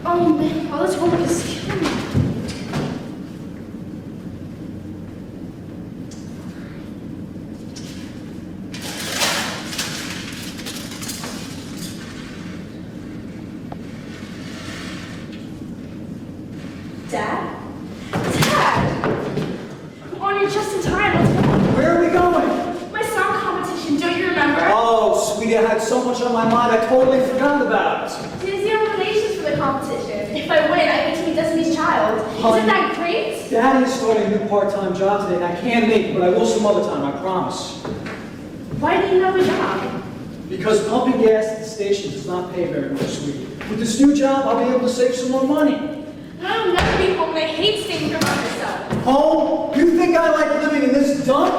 Oh man, all this homework is killing me. Dad? Dad! I'm on here just in time. Let's go. Where are we going? My song competition, don't you remember? Oh, sweetie, I had so much on my mind, I totally forgot about it. There's the nominations for the competition. If I win, I get to meet Destiny's Child. Honey, Isn't that great? Daddy's starting a new part-time job today, and I can't make it, but I will some other time, I promise. Why do you know a job? Because pumping gas at the station does not pay very much, sweetie. With this new job, I'll be able to save some more money. I'll never be home, and I hate staying here by myself. Home? You think I like living in this dump?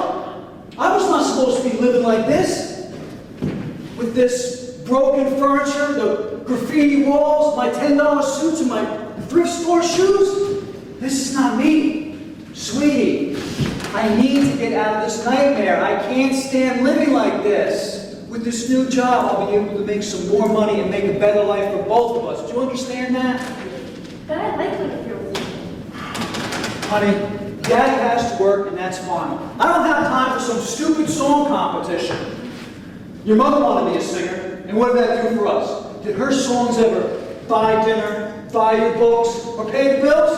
I was not supposed to be living like this. With this broken furniture, the graffiti walls, my $10 suits, and my thrift store shoes. This is not me. Sweetie, I need to get out of this nightmare. I can't stand living like this. With this new job, I'll be able to make some more money and make a better life for both of us. Do you understand that? But I like living here with you. Honey, Daddy has to work, and that's fine. I don't have time for some stupid song competition. Your mother wanted me a singer, and what did that do for us? Did her songs ever buy dinner, buy your books, or pay the bills?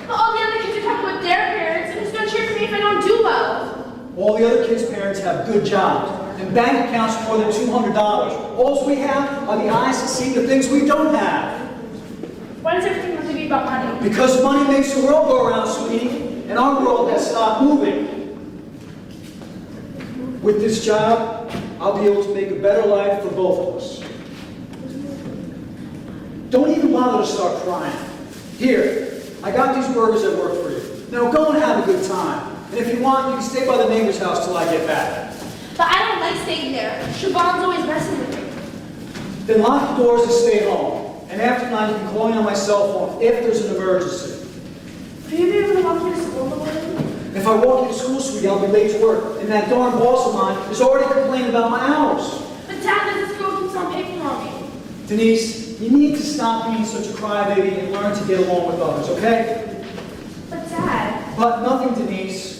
All the other kids are talking with their parents, and who's going to cheer for me if I don't do well? All the other kids' parents have good jobs, and bank accounts for more than $200. All we have are the eyes to see the things we don't have. Why does everything have to be about money? Because money makes the world go around, sweetie, and our world has stopped moving. With this job, I'll be able to make a better life for both of us. Don't even bother to start crying. Here, I got these burgers that work for you. Now go and have a good time. And if you want, you can stay by the neighbor's house till I get back. But I don't like staying there. Siobhan's always messing with me. Then lock the doors and stay home. And after 9, you can call me on my cell phone if there's an emergency. Will you be able to walk me to school in the morning? If I walk you to school, sweetie, I'll be late to work. And that darn boss of mine is already complaining about my hours. But Dad, this girl keeps on picking on me. Denise, you need to stop being such a crybaby and learn to get along with others, okay? But Dad... But nothing, Denise.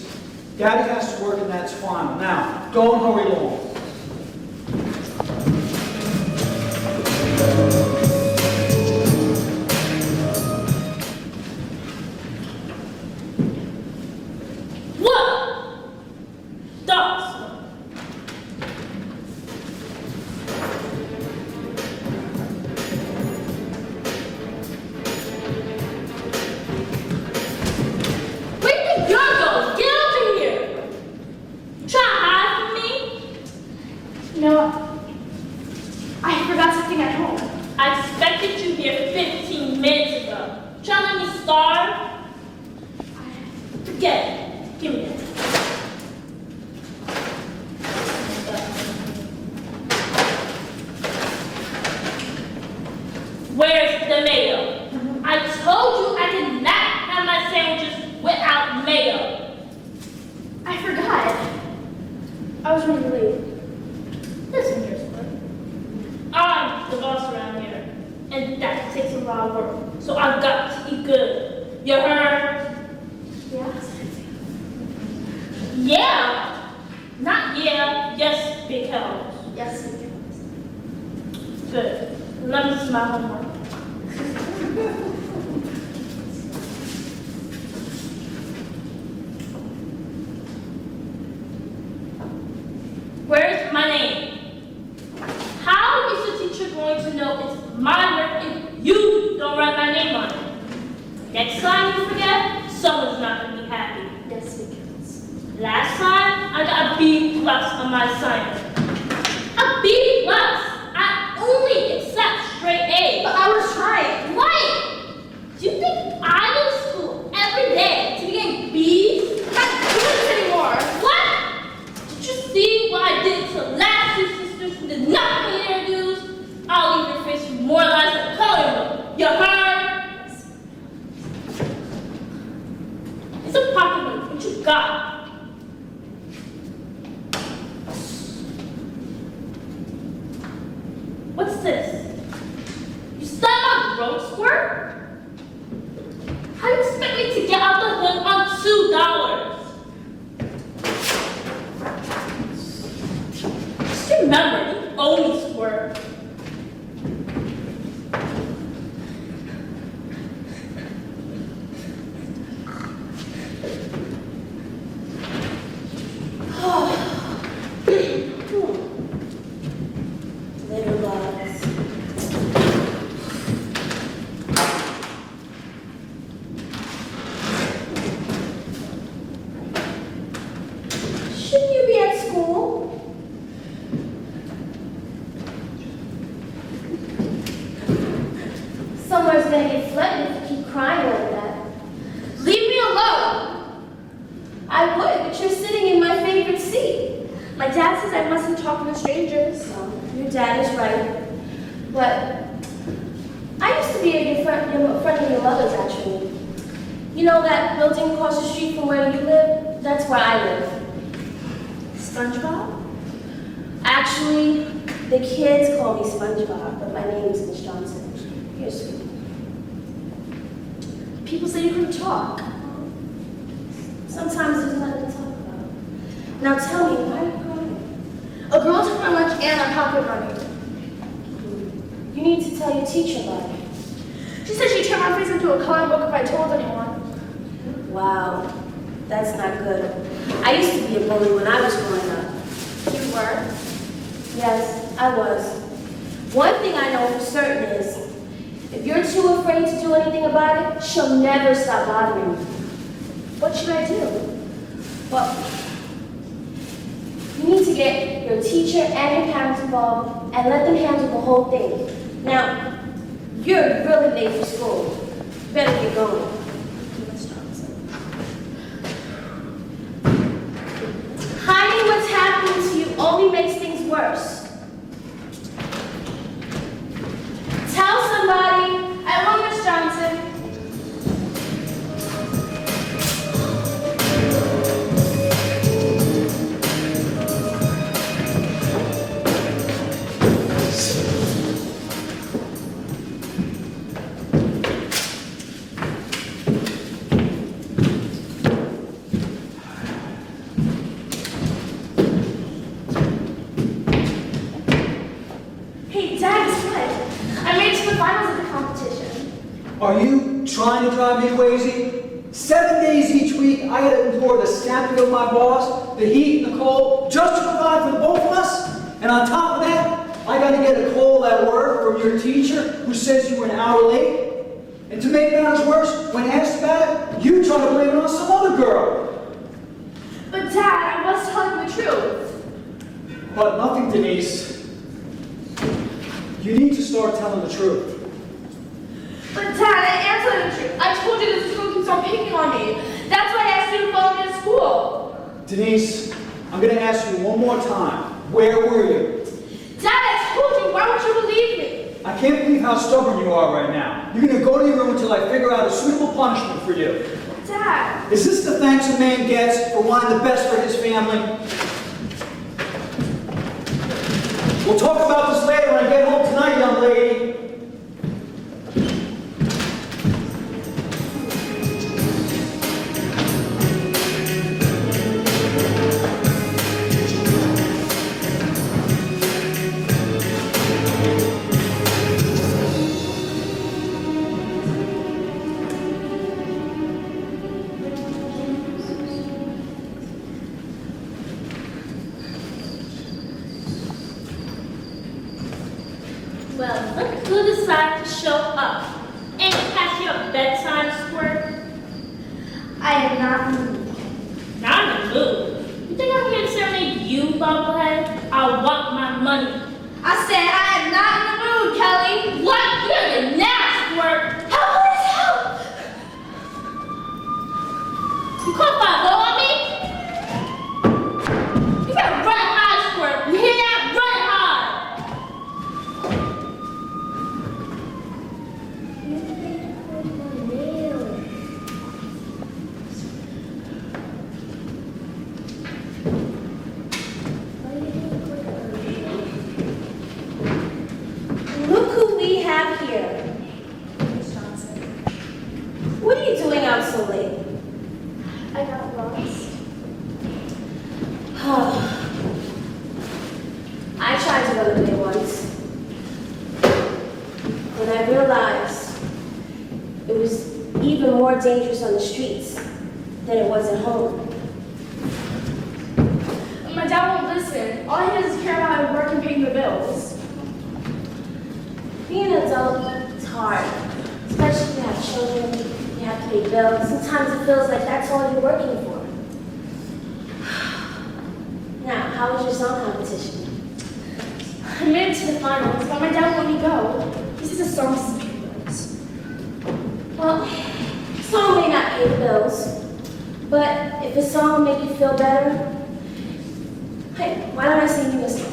Daddy has to work and that's fine. Now, go and hurry along. I forgot something at home. I expected you here 15 minutes ago. Trying to let me starve? Forget it. Give me it. Where's the mayo? I told you I did not have my sandwiches without mayo. I forgot. I was running late. Listen here, son. I'm the boss around here, and that takes a lot of work. So I've got to eat good. You heard? Yeah? Yeah. Not yeah. Yes, big help. Yes. Good. Let me see my homework. Next time you forget, someone's not going to be happy. Yes, it counts. Last time, I got a B plus on my assignment. A B plus! I only accept straight A's. But I was trying. Right! Do you think I go to school every day to be getting B's? I'm not doing this anymore. What? Did you see what I did to the last two sisters who did not pay their dues? I'll leave your face with more lines than coloring book. You heard? It's a pocket money. What you got? What's this? You still my road squirt? How do you expect me to get out the hood on $2? Just remember, you owe me squirt. Little loves. Shouldn't you be at school? Somewhere's gonna get flooded if you keep crying like that. Leave me alone! I would, but you're sitting in my favorite seat. My dad says I mustn't talk to strangers. Your dad is right. But I used to be a good friend of your mother's, actually. You know that building across the street from where you live? That's where I live. SpongeBob? Actually, the kids call me SpongeBob, but my name is Miss Johnson. You're sweet. People say you couldn't talk. Sometimes there's nothing to talk about. Now tell me, why are you crying? A girl took my lunch and our pocket money. You need to tell your teacher about it. She said she'd turn my face into a coloring book if I told anyone. Wow, that's not good. I used to be a bully when I was growing up. You were? Yes, I was. One thing I know for certain is, if you're too afraid to do anything about it, she'll never stop bothering you. What should I do? Well, you need to get your teacher and your parents involved and let them handle the whole thing. Now, you're really late for school. You better get going. Hiding what's happening to you only makes things worse. Tell somebody. I want Miss Johnson. Hey, Dad, it's good. I made it to the finals of the competition. Are you trying to drive me crazy? 7 days each week, I gotta endure the snapping of my boss, the heat and the cold, just to provide for the both of us? And on top of that, I gotta get a call at work from your teacher who says you were an hour late. And to make matters worse, when asked about it, you try to blame it on some other girl. But Dad, I was telling the truth. But nothing, Denise. You need to start telling the truth. But Dad, I am telling the truth. I told you the school keeps on picking on me. That's why I asked you to follow me to school. Denise, I'm gonna ask you one more time. Where were you? Dad, I told you. Why won't you believe me? I can't believe how stubborn you are right now. You're gonna go to your room until I figure out a suitable punishment for you. Dad. Is this the thanks a man gets for wanting the best for his family? We'll talk about this later when I get home tonight, young lady. Well, look who decided to show up. And pass your bedtime squirt. I am not in the mood. Not in the mood. You think I'm here to serenade you, bubblehead? I want my money. I said I am not in the mood, Kelly. What? You're the nasty word. Help, please help! You call 5 on me? You better run hard, squirt. You hear that? Run hard. Look who we have here. Miss Johnson. What are you doing out so late? I got lost. I tried to run away once. When I realized it was even more dangerous on the streets than it was at home. My dad won't listen. All he does is care about work and paying the bills. Being an adult is hard, especially if you have children, you have to pay bills. Sometimes it feels like that's all you're working for. Now, how was your song competition? I made it to the finals, but my dad won't let me go. He says the song doesn't pay the bills. Well, a song may not pay the bills, but if a song will make you feel better, hey, why don't I sing you a song?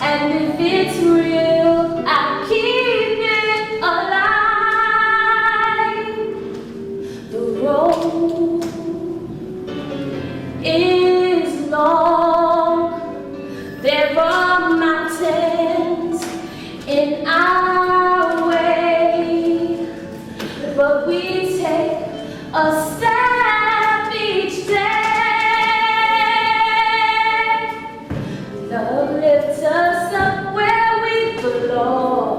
And if it's real, I'll keep it alive. The road is long. There are mountains in our way, but we take a step each day. Love lifts us up where we belong.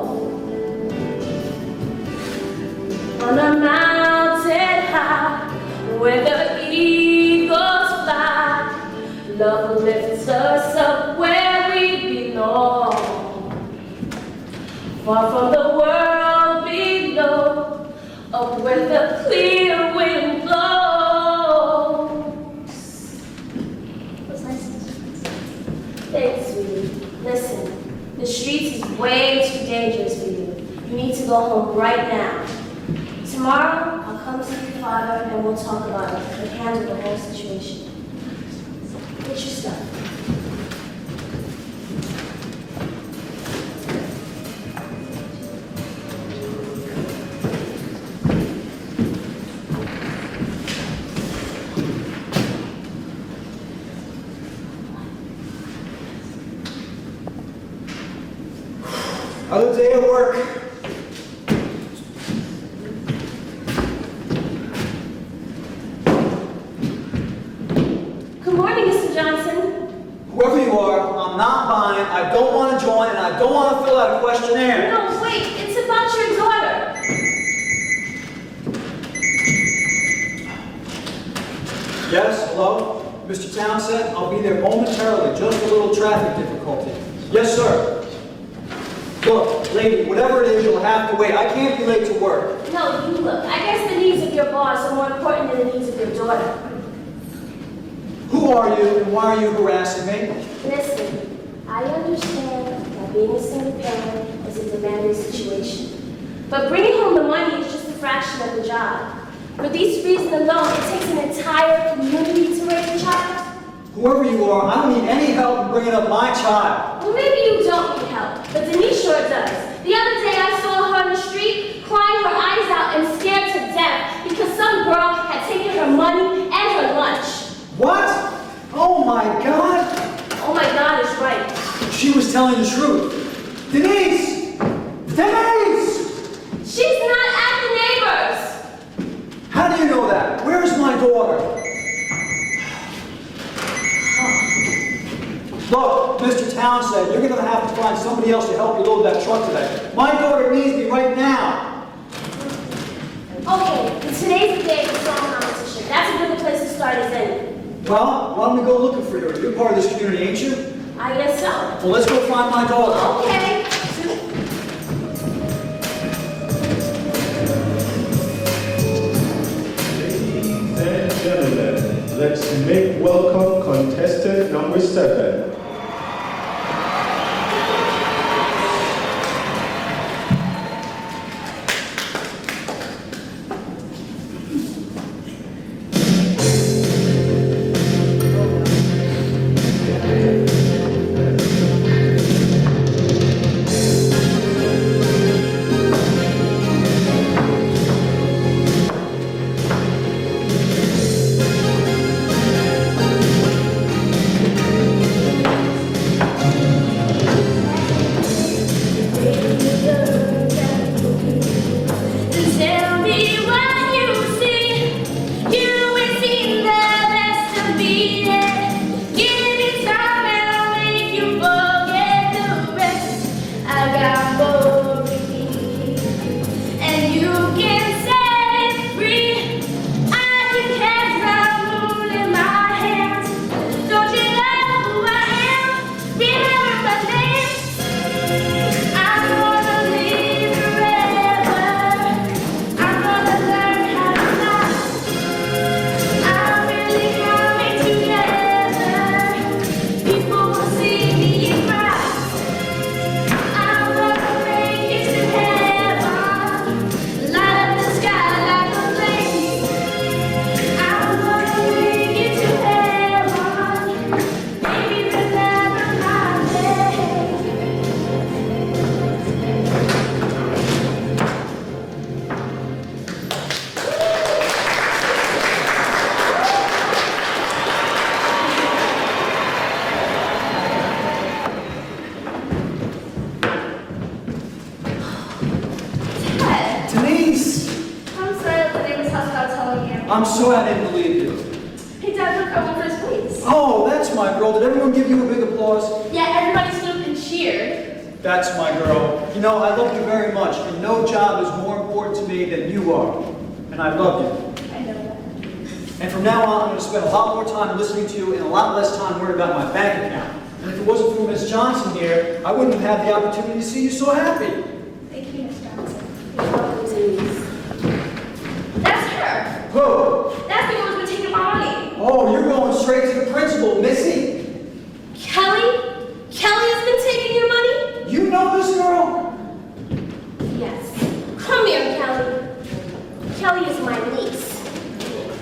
On a mountain high, where the eagles fly. Love lifts us up where we belong. Far from the world below, up where the clear wind blows. What's nice? Thanks, sweetie. Listen, the streets is way too dangerous for you. You need to go home right now. Tomorrow, I'll come see your father and we'll talk about it and handle the whole situation. Get your stuff. Another day at work. Good morning, Mr. Johnson. Whoever you are, I'm not buying, I don't want to join, and I don't want to fill out a questionnaire. No, wait, it's about your daughter. Yes, hello? Mr. Townsend, I'll be there momentarily, just a little traffic difficulty. Yes, sir. Look, lady, whatever it is, you'll have to wait. I can't be late to work. No, you look. I guess the needs of your boss are more important than the needs of your daughter. Who are you, and why are you harassing me? Listen, I understand that being a single parent is a demanding situation. But bringing home the money is just a fraction of the job. For these reasons alone, it takes an entire community to raise a child. Whoever you are, I don't need any help in bringing up my child. Well, maybe you don't need help, but Denise sure does. The other day I saw her on the street, crying her eyes out and scared to death because some girl had taken her money and her lunch. What? Oh my God! Oh my God She was telling the truth. Denise! Denise! She's not at the neighbors. How do you know that? Where's my daughter? Look, Mr. Townsend, you're going to have to find somebody else to help you load that truck today. My daughter needs me right now. Okay, today's the day of the song competition. That's a good place to start, isn't it? Well, why don't we go looking for you? You're part of this community, ain't you? I guess so. Well, let's go find my daughter. Okay. Ladies and gentlemen, let's make welcome contestant number 7. I'm sorry I didn't believe you. Hey, Dad, look over first, please. Oh, that's my girl. Did everyone give you a big applause? Yeah, everybody stood up and cheered. That's my girl. You know, I love you very much, and no job is more important to me than you are. And I love you. I know that. And from now on, I'm going to spend a lot more time listening to you and a lot less time worrying about my bank account. And if it wasn't for Miss Johnson here, I wouldn't have had the opportunity to see you so happy. Thank you, Miss Johnson. You're welcome, Denise. That's her. Who? That's the one who's been taking my money. Oh, you're going straight to the principal, Missy. Kelly? Kelly has been taking your money? You know this girl? Yes. Come here, Kelly. Kelly is my niece.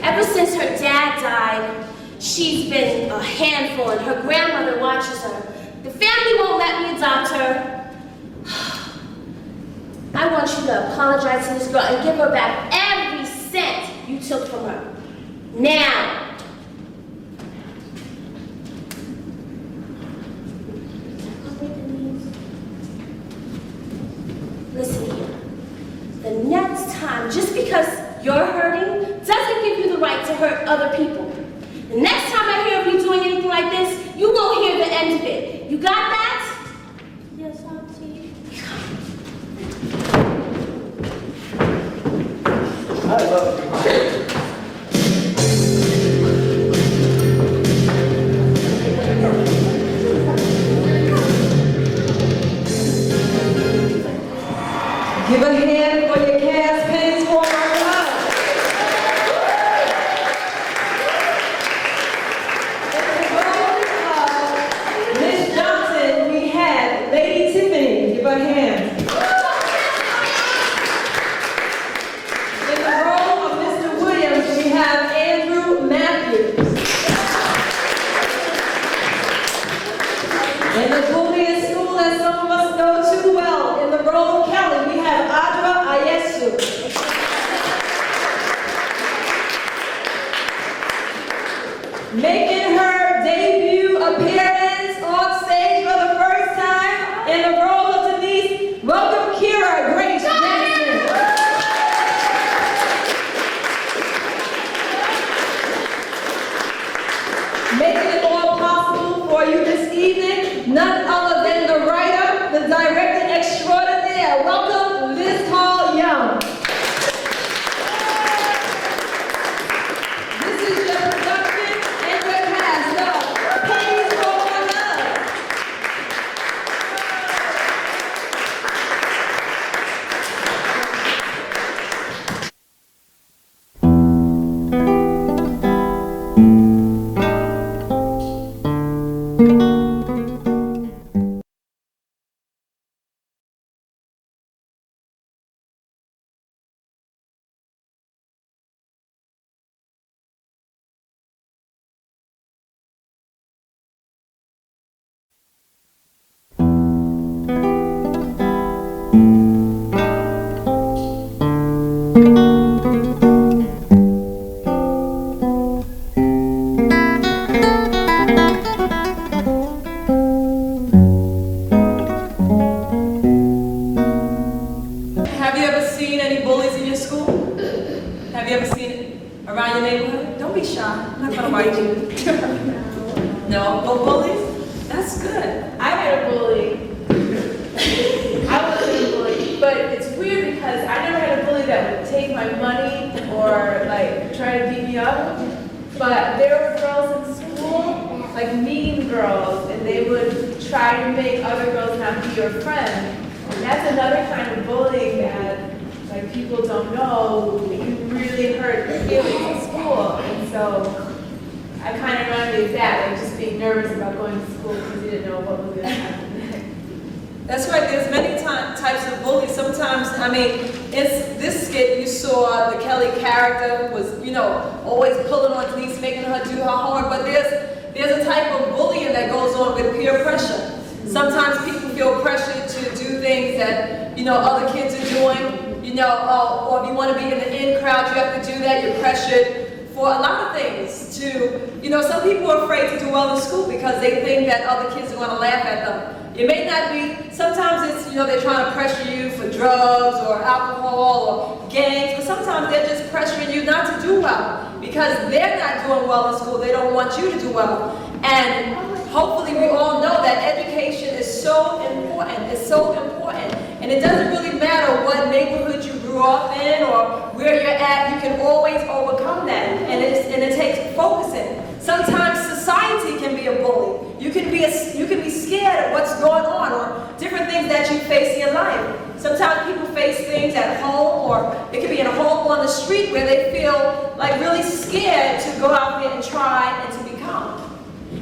Ever since her dad died, she's been a handful and her grandmother watches her. The family won't let me adopt her. I want you to apologize to this girl and give her back every cent you took from her. Now. Listen here. The next time, just because you're hurting doesn't give you the right to hurt other people. The next time I hear of you doing anything like this, you won't hear the end of it. You got that? Yes, Auntie. I love you. Give a hand for your cast, Pennies For My Love. In the role of Miss Johnson, we have Lady Tiffany. Give a hand. In the role of Mr. Williams, we have Andrew Matthews. In the Julian School, that some of us know too well, in the role of Kelly, we have Adra Ayesu. Making her debut appearance on stage for the first before you this evening, none other than the writer, the director extraordinaire. Welcome, Liscarl Young. This is your production and your cast of Pennies For My Love. Have you ever seen any bullies in your school? Have you ever seen it around your neighborhood? Don't be shy. I'm not gonna bite you. No, no bullies? That's good. I had a bully. I wasn't a bully, but it's weird because I never had a bully that would take my money or like try to beat me up. But there were girls in school, like mean girls, and they would try to make other girls not be your friend. And that's another kind of bullying that like people don't know. It can really hurt your feelings in school. And so I kind of remember that, like just being nervous about going to school because you didn't know what was going to happen next. That's right, there's many types of bullies. Sometimes, I mean, it's this skit you saw, the Kelly character was, you know, always pulling on Denise, making her do her homework, but there's a type of bullying that goes on with peer pressure. Sometimes people feel pressured to do things that, you know, other kids are doing, you know, or if you want to be in the in crowd, you have to do that. You're pressured for a lot of things to, you know, some people are afraid to do well in school because they think that other kids are going to laugh at them. It may not be, sometimes it's, you know, they're trying to pressure you for drugs or alcohol or gangs, but sometimes they're just pressuring you not to do well because they're not doing well in school. They don't want you to do well. And hopefully we all know that education is so important. It's so important. And it doesn't really matter what neighborhood you grew up in or where you're at, you can always overcome that. And it takes focusing. Sometimes society can be a bully. You can be scared of what's going on or different things that you face in your life. Sometimes people face things at home, or it could be in a home or on the street where they feel like really scared to go out there and try and to become.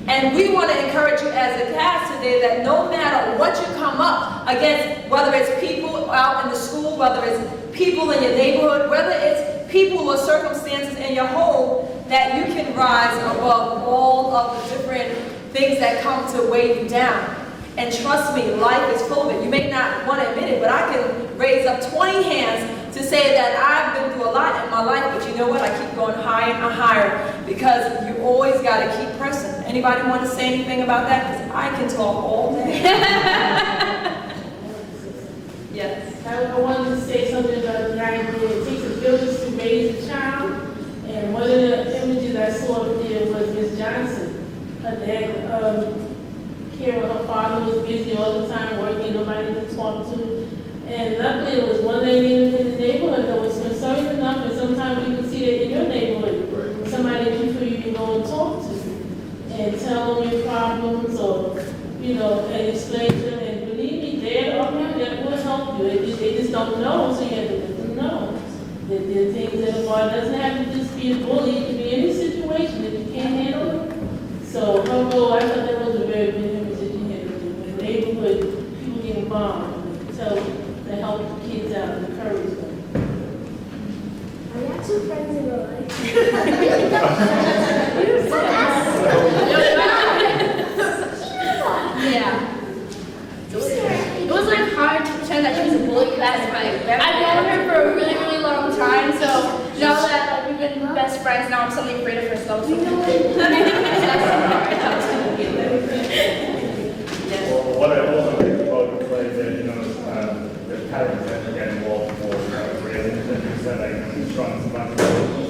And we want to encourage you as a cast today that no matter what you come up against, whether it's people out in the school, whether it's people in your neighborhood, whether it's people or circumstances in your home, that you can rise above all of the different things that come to weigh you down. And trust me, life is full of it. You may not want to admit it, but I can raise up 20 hands to say that I've been through a lot in my life, but you know what? I keep going higher and higher because you always got to keep pressing. Anybody want to say anything about that? Because I can talk all day. Yes. I wanted to say something about the idea it takes a village to raise a child. And one of the images I saw there was Miss Johnson. Her dad, Karen, her father was busy all the time working, nobody to talk to. And luckily it was one lady in the neighborhood that was concerned enough, and sometimes you can see that in your neighborhood. Somebody that you feel you can go and talk to and tell them your problems or, you know, and explain to them. And believe me, they're up there that will help you. They just don't know, so you have to let them know. There are things that a boy doesn't have to just be a bully. It can be any situation that you can't handle it. So her role, I thought that was a very good image that you had to do. In the neighborhood, people get involved and tell them to help the kids out and encourage them. I got two friends in real life. Yeah. It was like hard to pretend that she was a bully. That's right. I've known her for a really, really long time, so now that like, we've been best friends, now I'm suddenly afraid of her. So Well, what I also think about the play that, you know, the parents that get involved more, really, and you said, like, strong sometimes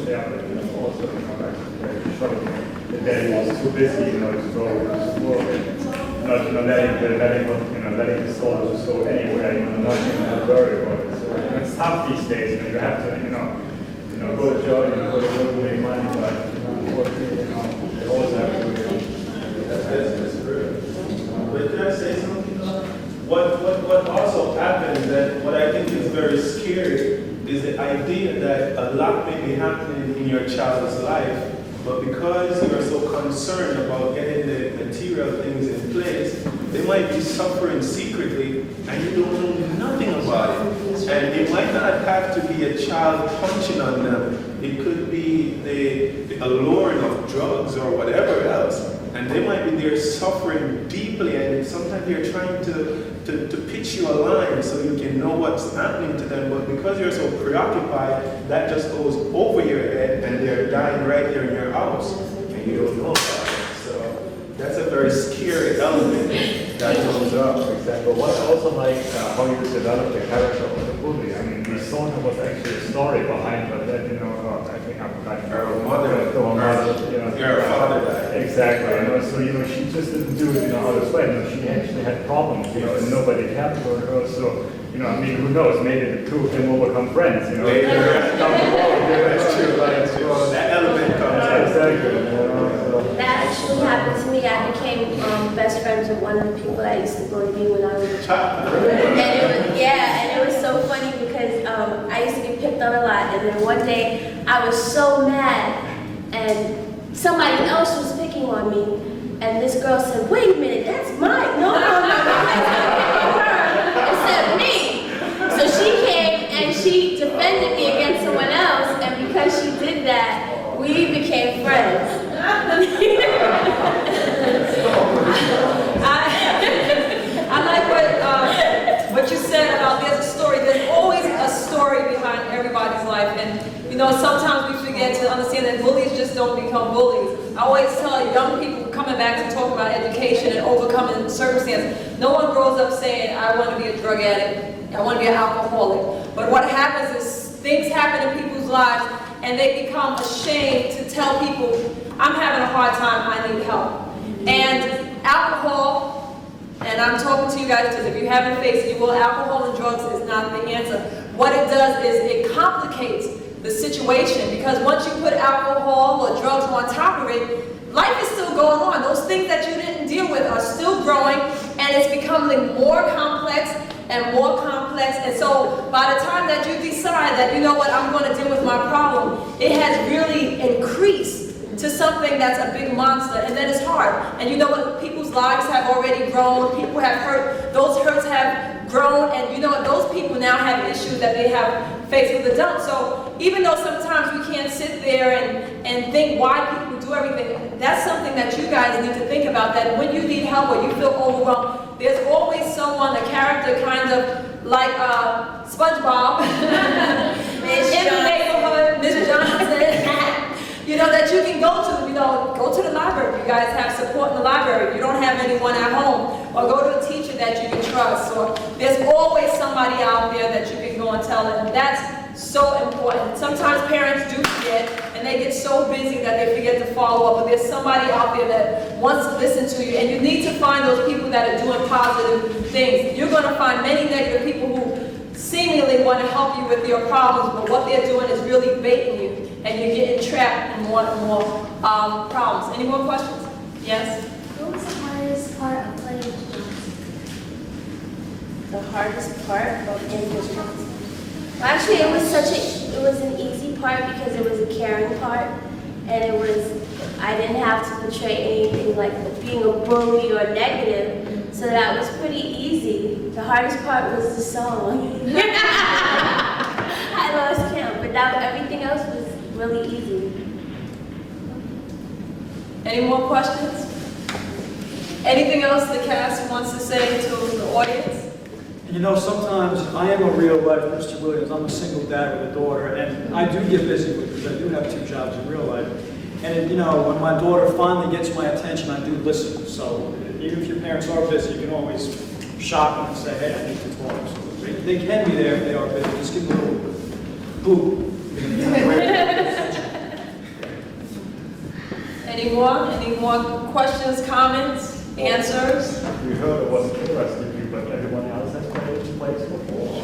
stay out there, you know, also come back to the struggle. The dad was too busy, you know, to go to school and letting the soul just go anywhere, not worry about it. So it's tough these days, you have to, go to job, go to work to make money, but, unfortunately, they always have to do it. That's true. But can I say something? What also happens, that what I think is very scary, is the idea that a lot may be happening in your child's life, but because you are so concerned about getting the material things in place, they might be suffering secretly and you don't know nothing about it. And it might not have to be a child punching on them. It could be the alluring of drugs or whatever else. And they might be there suffering deeply, and sometimes they're trying to pitch you a line so you can know what's happening to them, but because you're so preoccupied, that just goes over your head and they're dying right there in your house, and you don't know about it. So that's a very scary element that comes up. Exactly. What I also like how you develop the character of the movie. I mean, the song was actually a story behind, but then, I think I'm like Her mother, her father died. Exactly. So, she just didn't do it, out of spite. She actually had problems, and nobody cared for her. So, who knows? Maybe the two of them will become friends, Later. That's true. That element comes out. Exactly. That actually happened to me. I became best friends with one of the people I used to bully me when I was a child. And it was so funny because I used to get picked on a lot. And then one day I was so mad and somebody else was picking on me. And this girl said, "Wait a minute, that's mine." No, her. Except me. So she came and she defended me against someone else. And because she did that, we became friends. I like what you said about there's a story. There's always a story behind everybody's life, and sometimes we forget to understand that bullies just don't become bullies. I always tell young people coming back to talk about education and overcoming circumstances. No one grows up saying, "I want to be a drug addict, I want to be an alcoholic." But what happens is things happen in people's lives, and they become ashamed to tell people, "I'm having a hard time, I need help." And alcohol, and I'm talking to you guys because if you haven't faced it, alcohol and drugs is not the answer. What it does is it complicates the situation, because once you put alcohol or drugs on top of it, life is still going on. Those things that you didn't deal with are still growing, and it's becoming more complex and more complex. And so by the time that you decide that, I'm going to deal with my problem, it has really increased to something that's a big monster, and then it's hard. And people's lives have already grown, people have hurt, those hurts have grown, and those people now have issues that they have faced with adults. So even though sometimes we can't sit there and think why people do everything, that's something that you guys need to think about, that when you need help or you feel overwhelmed, there's always someone, a character kind of like SpongeBob in the neighborhood, Miss Johnson, that you can go to, go to the library. You guys have support in the library. You don't have anyone at home, or go to a teacher that you can trust. Or there's always somebody out there that you can go and tell, and that's so important. Sometimes parents do forget, and they get so busy that they forget to follow up, but there's somebody out there that wants to listen to you, and you need to find those people that are doing positive things. You're going to find many negative people who seemingly want to help you with your problems, but what they're doing is really baiting you, and you're getting trapped in more and more problems. Any more questions? Yes? What was the hardest part of playing Johnson? The hardest part of playing Johnson? Well, actually, it was an easy part because it was a caring part, and I didn't have to portray anything like being a bully or negative, so that was pretty easy. The hardest part was the song. I lost count, but everything else was really easy. Any more questions? Anything else the cast wants to say to the audience? Sometimes I am a real life Mr. Williams. I'm a single dad with a daughter, and I do get busy because I do have 2 jobs in real life. And when my daughter finally gets my attention, I do listen. So even if your parents are busy, you can always shop them and say, "Hey, I need to talk." So they can be there if they are busy. Just give them a little boop. Any more questions, comments? answers. We heard it wasn't interested you, but everyone else has played plays before.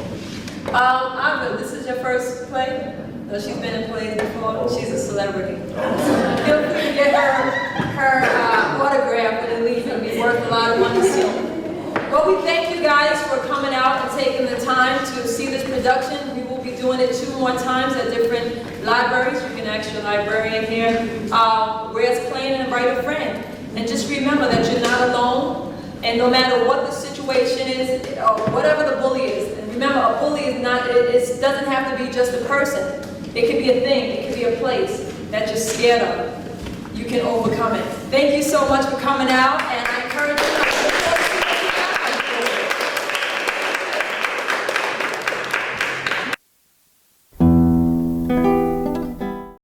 This is your first play? No, she's been in plays before. She's a celebrity. Feel free to get her autograph when it leaves. It'll be worth a lot of money soon. Well, we thank you guys for coming out and taking the time to see this production. We will be doing it 2 more times at different libraries. You can ask your librarian here where it's playing and invite a friend. And just remember that you're not alone. And no matter what the situation is, or whatever the bully is, and remember, a bully is not, it doesn't have to be just a person. It could be a thing, it could be a place that you're scared of. You can overcome it. Thank you so much for coming out, and I encourage you